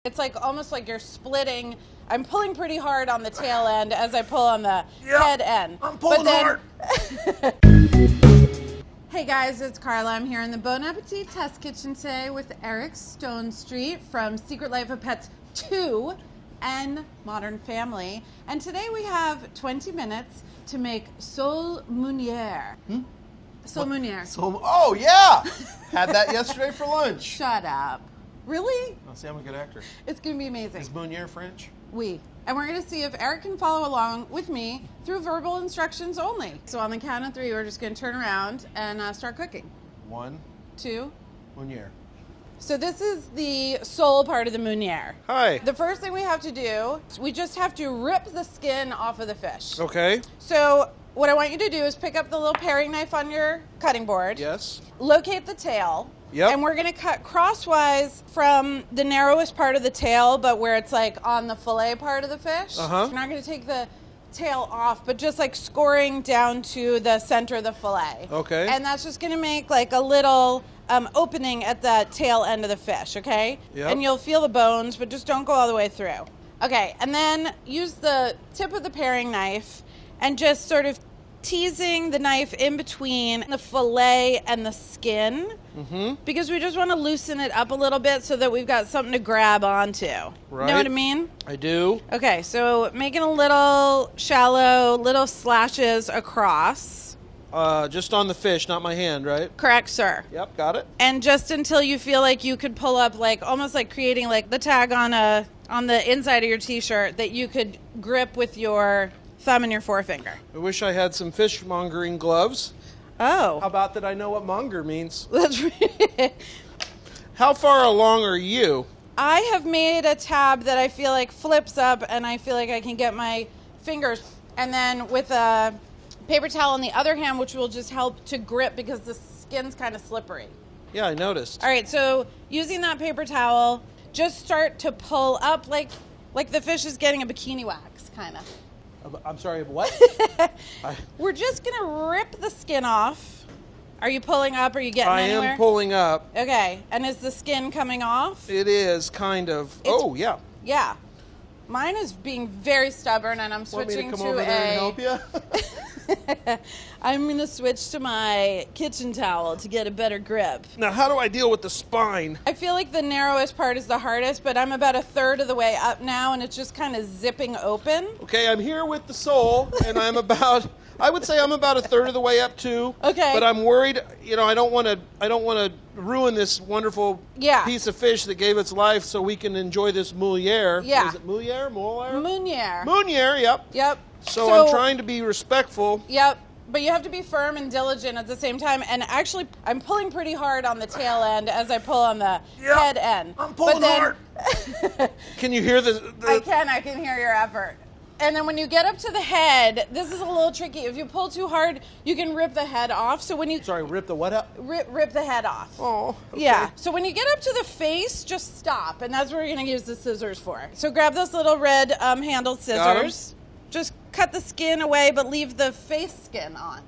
It's like almost like you're splitting. I'm pulling pretty hard on the tail end as I pull on the head end. I'm pulling hard. Hey guys, it's Carla. I'm here in the Bon Appetit Test Kitchen today with Eric Stonestreet from Secret Life of Pets 2 and Modern Family. And today we have 20 minutes to make sole meunière. Sole meunière. Oh yeah, had that yesterday for lunch. Shut up. Really? I'll see, I'm a good actor. It's going to be amazing. Is meunière French? Oui. And we're going to see if Eric can follow along with me through verbal instructions only. So on the count of 3, we're just going to turn around and start cooking. 1, 2. meunière. So this is the sole part of the meunière. Hi. The first thing we have to do, we just have to rip the skin off of the fish. Okay. So what I want you to do is pick up the little paring knife on your cutting board. Yes. Locate the tail. Yep. And we're going to cut crosswise from the narrowest part of the tail, but where it's like on the fillet part of the fish. Uh-huh. We're not going to take the tail off, but just like scoring down to the center of the fillet. Okay. And that's just going to make like a little opening at the tail end of the fish, okay? Yep. And you'll feel the bones, but just don't go all the way through. Okay, and then use the tip of the paring knife and just sort of teasing the knife in between the fillet and the skin, because we just want to loosen it up a little bit so that we've got something to grab onto. Right. Know what I mean? I do. Okay, so making a little shallow, little slashes across. Just on the fish, not my hand, right? Correct, sir. Yep, got it. And just until you feel like you could pull up, like almost like creating like the tag on the inside of your t-shirt that you could grip with your thumb and your forefinger. I wish I had some fishmongering gloves. Oh. How about that I know what monger means? That's right. How far along are you? I have made a tab that I feel like flips up and I feel like I can get my fingers, and then with a paper towel on the other hand, which will just help to grip because the skin's kind of slippery. Yeah, I noticed. All right, so using that paper towel, just start to pull up like the fish is getting a bikini wax, kind of. I'm sorry, what? We're just going to rip the skin off. Are you pulling up? Are you getting anywhere? I am pulling up. Okay, and is the skin coming off? It is, kind of. Oh, yeah. Yeah. Mine is being very stubborn, and I'm switching Want me to come over there and help you? I'm going to switch to my kitchen towel to get a better grip. Now, how do I deal with the spine? I feel like the narrowest part is the hardest, but I'm about a third of the way up now, and it's just kind of zipping open. Okay, I'm here with the sole, and I would say I'm about a third of the way up too. Okay. But I'm worried, I don't want to ruin this wonderful piece of fish that gave its life so we can enjoy this meunière. Yeah. Is it meunière? Meunière. Meunière, yep. Yep. So I'm trying to be respectful. Yep. But you have to be firm and diligent at the same time. And actually, I'm pulling pretty hard on the tail end as I pull on the head end. I'm pulling hard. Can you hear the... I can hear your effort. And then when you get up to the head, this is a little tricky. If you pull too hard, you can rip the head off. So when you... Sorry, rip the what up? Rip the head off. Oh, okay. Yeah. So when you get up to the face, just stop. And that's what we're going to use the scissors for. So grab those little red handled scissors. Just cut the skin away, but leave the face skin on.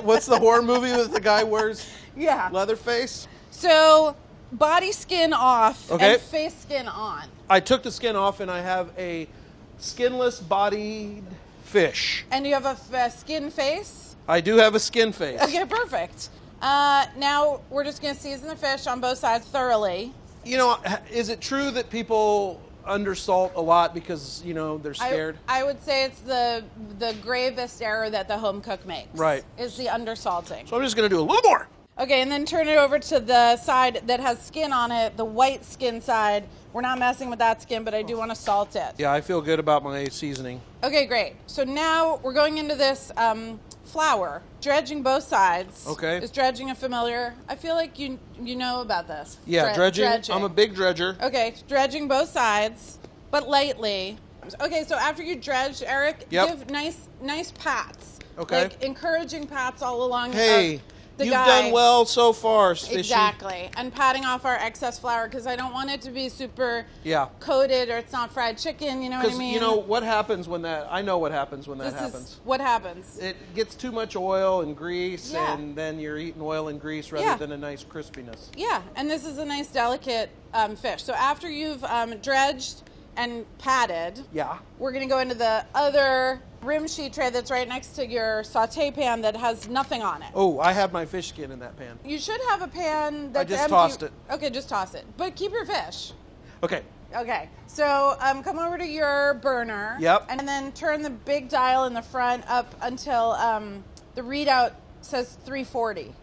What's the horror movie that the guy wears leather face? So body skin off and face skin on. I took the skin off and I have a skinless bodied fish. And you have a skin face? I do have a skin face. Okay, perfect. Now we're just going to season the fish on both sides thoroughly. Is it true that people undersalt a lot because, they're scared? I would say it's the gravest error that the home cook makes. Right. Is the undersalting. So I'm just going to do a little more. Okay, and then turn it over to the side that has skin on it, the white skin side. We're not messing with that skin, but I do want to salt it. Yeah, I feel good about my seasoning. Okay, great. So now we're going into this flour, dredging both sides. Okay. Is dredging a familiar? I feel like you know about this. Yeah, dredging. I'm a big dredger. Okay, dredging both sides, but lightly. Okay, so after you dredge, Eric, give nice pats. Okay. Like encouraging pats all along the You've guy. done well so far, Fishy. Exactly. And patting off our excess flour because I don't want it to be super yeah. coated or it's not fried chicken, you know what I mean? Because, you know, what happens when that, I know what happens when that happens. What happens? It gets too much oil and grease, yeah. and then you're eating oil and grease rather than a nice crispiness. Yeah, and this is a nice, delicate fish. So after you've dredged and patted, yeah, we're going to go into the other rim sheet tray that's right next to your saute pan that has nothing on it. Oh, I have my fish skin in that pan. You should have a pan that's empty. I just empty. tossed it. Okay, just toss it. But keep your fish. Okay. Okay, so come over to your burner. Yep. And then turn the big dial in the front up until the readout says 340.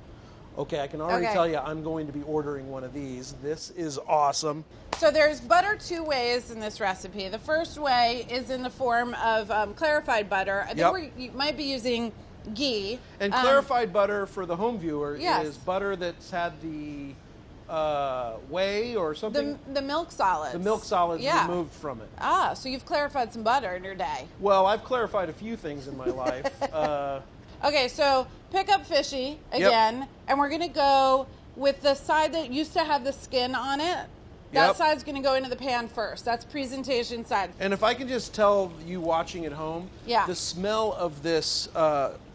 Okay, I can already tell you I'm going to be ordering one of these. This is awesome. So there's butter two ways in this recipe. The first way is in the form of clarified butter. I think we might be using ghee. And clarified butter for the home viewer yes. is butter that's had the whey or something? The milk solids. The milk solids removed from it. Ah, so you've clarified some butter in your day. Well, I've clarified a few things in my life. Okay, so pick up Fishy again, and we're going to go with the side that used to have the skin on it. That side's going to go into the pan first. That's presentation side. And if I can just tell you watching at home, the smell of this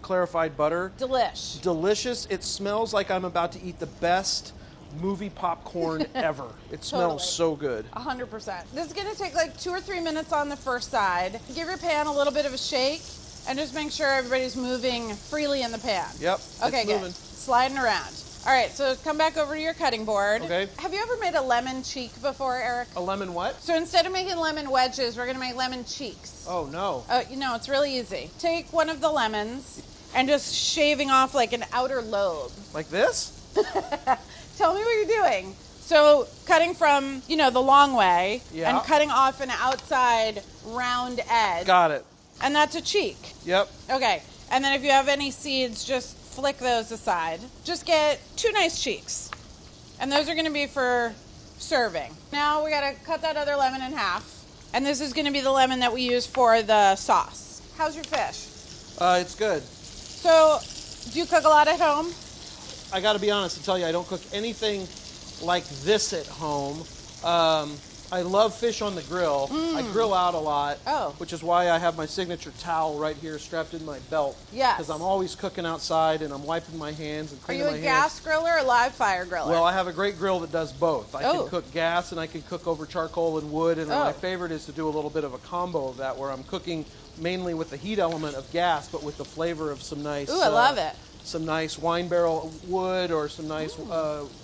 clarified butter. Delicious. It smells like I'm about to eat the best movie popcorn ever. It smells so good. 100%. This is going to take like 2 or 3 minutes on the first side. Give your pan a little bit of a shake. And just make sure everybody's moving freely in the pan. Yep. Okay, good. Sliding around. All right, so come back over to your cutting board. Okay. Have you ever made a lemon cheek before, Eric? A lemon what? So instead of making lemon wedges, we're going to make lemon cheeks. Oh, no. You know, it's really easy. Take one of the lemons and just shaving off like an outer lobe. Like this? Tell me what you're doing. So cutting from, you know, the long way and cutting off an outside round edge. Got it. And that's a cheek. Yep. Okay. And then if you have any seeds, just flick those aside. Just get 2 nice cheeks. And those are going to be for serving. Now we got to cut that other lemon in half. And this is going to be the lemon that we use for the sauce. How's your fish? It's good. So, do you cook a lot at home? I got to be honest and tell you, I don't cook anything like this at home. I love fish on the grill. I grill out a lot, which is why I have my signature towel right here strapped in my belt. Yes. Because I'm always cooking outside and I'm wiping my hands and cleaning my hands. Are you a gas griller or live fire griller? Well, I have a great grill that does both. I can cook gas and I can cook over charcoal and wood. And my favorite is to do a little bit of a combo of that where I'm cooking mainly with the heat element of gas, but with the flavor of some nice... Ooh, I love it. Some nice wine barrel wood or some nice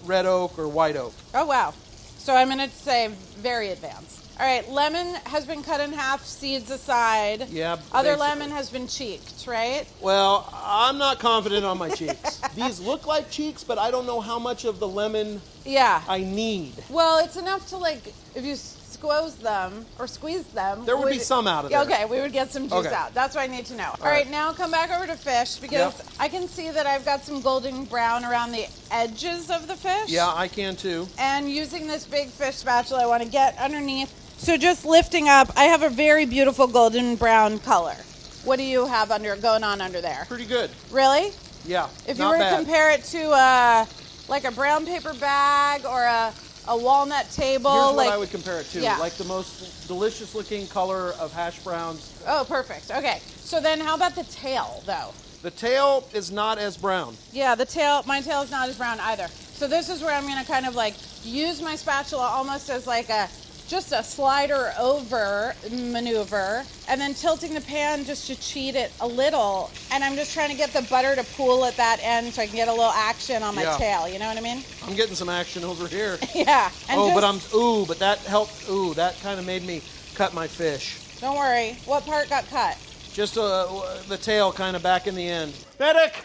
red oak or white oak. Oh, wow. So I'm going to say very advanced. All right, lemon has been cut in half, seeds aside. Yeah. Other lemon has been cheeked, right? Well, I'm not confident on my cheeks. These look like cheeks, but I don't know how much of the lemon I need. Well, it's enough to, like, if you squeeze them or squeeze them. There would be some out of there. Okay, we would get some juice out. That's what I need to know. All right, now come back over to fish because I can see that I've got some golden brown around the edges of the fish. Yeah, I can too. And using this big fish spatula, I want to get underneath. So just lifting up, I have a very beautiful golden brown color. What do you have going on under there? Pretty good. Really? Yeah, If you were to compare it to like a brown paper bag or a walnut table. Here's what I would compare it to. Like the most delicious looking color of hash browns. Oh, perfect. Okay. So then how about the tail, though? The tail is not as brown. Yeah, my tail is not as brown either. So this is where I'm going to kind of like use my spatula almost as like just a slider over maneuver, and then tilting the pan just to cheat it a little. And I'm just trying to get the butter to pool at that end so I can get a little action on my tail. You know what I mean? I'm getting some action over here. Yeah. And but that helped. Ooh, that kind of made me cut my fish. Don't worry. What part got cut? Just the tail kind of back in the end. Medic!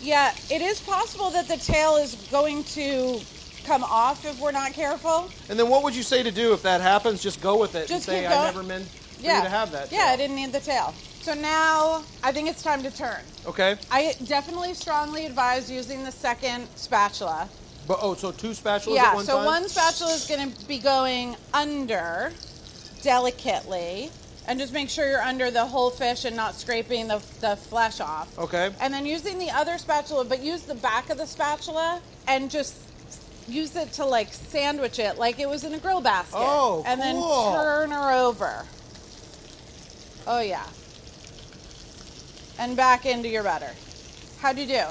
Yeah, it is possible that the tail is going to come off if we're not careful. And then what would you say to do if that happens? Just go with it and say, I never meant for you to have that tail. Yeah, I didn't need the tail. So now I think it's time to turn. Okay. I definitely strongly advise using the second spatula. But, so 2 spatulas at one time? Yeah, so one spatula is going to be going under delicately, And just make sure you're under the whole fish and not scraping the flesh off. Okay. And then using the other spatula, but use the back of the spatula and just use it to like sandwich it like it was in a grill basket. Oh, and then turn her over. Oh yeah. And back into your butter. How'd you do?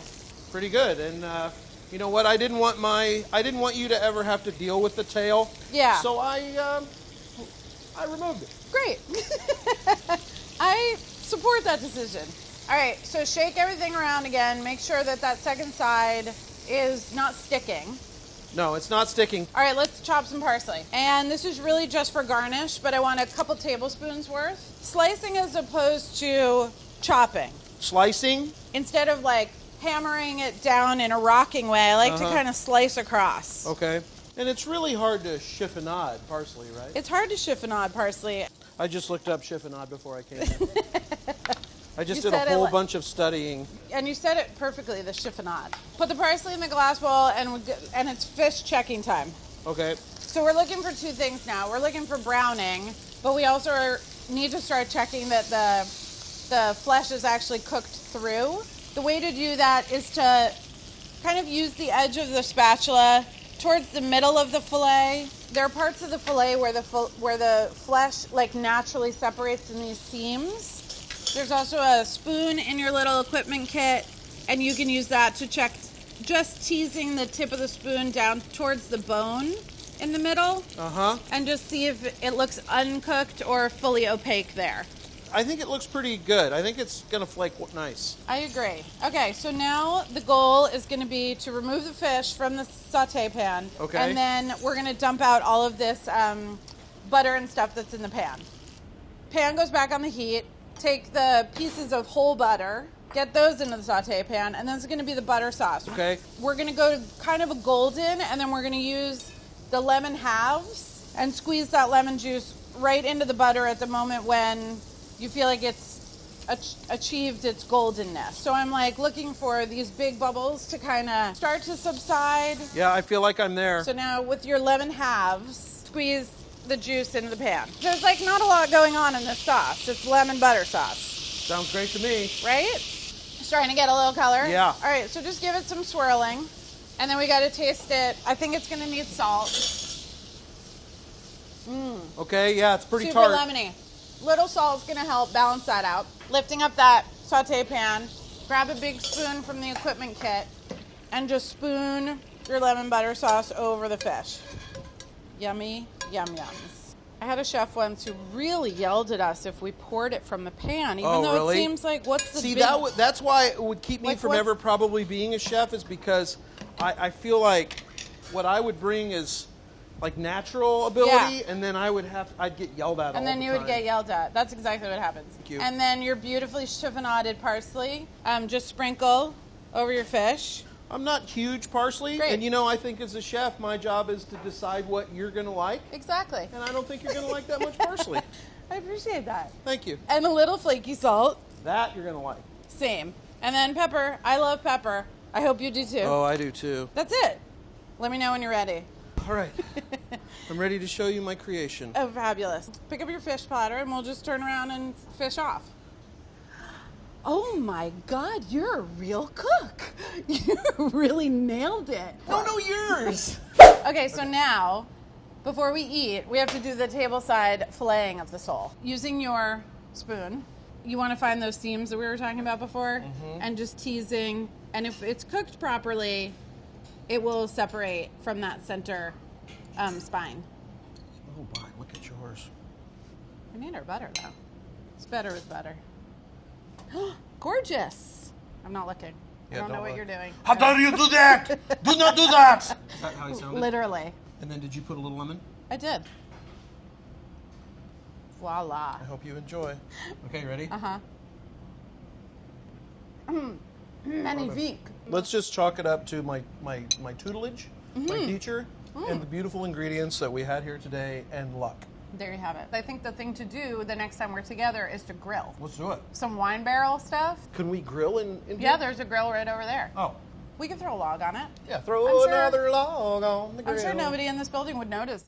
Pretty good. And you know what? I didn't want you to ever have to deal with the tail. Yeah. So I removed it. Great. I support that decision. All right, so shake everything around again. Make sure that that second side is not sticking. No, it's not sticking. All right, let's chop some parsley. And this is really just for garnish, but I want a couple tablespoons worth. Slicing as opposed to chopping. Slicing? Instead of like hammering it down in a rocking way, I like to kind of slice across. Okay. And it's really hard to chiffonade parsley, right? It's hard to chiffonade parsley. I just looked up chiffonade before I came in. I just did a whole bunch of studying. And you said it perfectly, the chiffonade. Put the parsley in the glass bowl, and it's fish checking time. Okay. So we're looking for two things now. We're looking for browning, but we also need to start checking that the flesh is actually cooked through. The way to do that is to kind of use the edge of the spatula towards the middle of the fillet. There are parts of the fillet where the flesh like naturally separates in these seams. There's also a spoon in your little equipment kit, and you can use that to check, just teasing the tip of the spoon down towards the bone in the middle. And just see if it looks uncooked or fully opaque there. I think it looks pretty good. I think it's gonna flake nice. I agree. Okay, so now the goal is gonna be to remove the fish from the saute pan. Okay. And then we're gonna dump out all of this butter and stuff that's in the pan. Pan goes back on the heat. Take the pieces of whole butter, get those into the saute pan, and then it's gonna be the butter sauce. Okay. We're gonna go to kind of a golden, and then we're gonna use the lemon halves and squeeze that lemon juice right into the butter at the moment when you feel like it's achieved its goldenness. So I'm like looking for these big bubbles to kind of start to subside. Yeah, I feel like I'm there. So now with your lemon halves, squeeze the juice into the pan. There's like not a lot going on in this sauce. It's lemon butter sauce. Sounds great to me. Right? Starting to get a little color? Yeah. All right, so just give it some swirling. And then we got to taste it. I think it's going to need salt. Okay, yeah, it's pretty Super tart. lemony. Little salt is going to help balance that out. Lifting up that saute pan, grab a big spoon from the equipment kit, and just spoon your lemon butter sauce over the fish. Yummy, yum yums. I had a chef once who really yelled at us if we poured it from the pan, even though really? It seems like what's the See, big... that's why it would keep me from ever probably being a chef, is because I feel like what I would bring is like natural ability, and then I'd get yelled at all the time. And then you would get yelled at. That's exactly what happens. Thank you. And then your beautifully chiffonaded parsley, just sprinkle over your fish. I'm not huge parsley, Great. and you know, I think as a chef, my job is to decide what you're gonna like. Exactly. And I don't think you're gonna like that much parsley. I appreciate that. Thank you. And a little flaky salt. That you're gonna like. Same. And then pepper. I love pepper. I hope you do too. Oh, I do too. That's it. Let me know when you're ready. All right. I'm ready to show you my creation. Oh, fabulous. Pick up your fish platter and we'll just turn around and fish off. Oh my God, you're a real cook. You really nailed it. No, yours. Okay, so now, before we eat, we have to do the tableside filleting of the sole. Using your spoon, you want to find those seams that we were talking about before, and just teasing. And if it's cooked properly, it will separate from that center spine. Oh my, look at yours. We need our butter though. It's better with butter. Gorgeous. I'm not looking. Yeah, I don't know what look. you're doing. How dare you do that? Do not do that. Is that how you sounded? Literally. And then did you put a little lemon? I did. Voila. I hope you enjoy. Okay, ready? Magnifique. Let's just chalk it up to my tutelage, my teacher, and the beautiful ingredients that we had here today, and luck. There you have it. I think the thing to do the next time we're together is to grill. Let's do it. Some wine barrel stuff. Can we grill in Yeah, here? there's a grill right over there. Oh. We can throw a log on it. Yeah, throw I'm sure- another log on the grill. I'm sure nobody in this building would notice.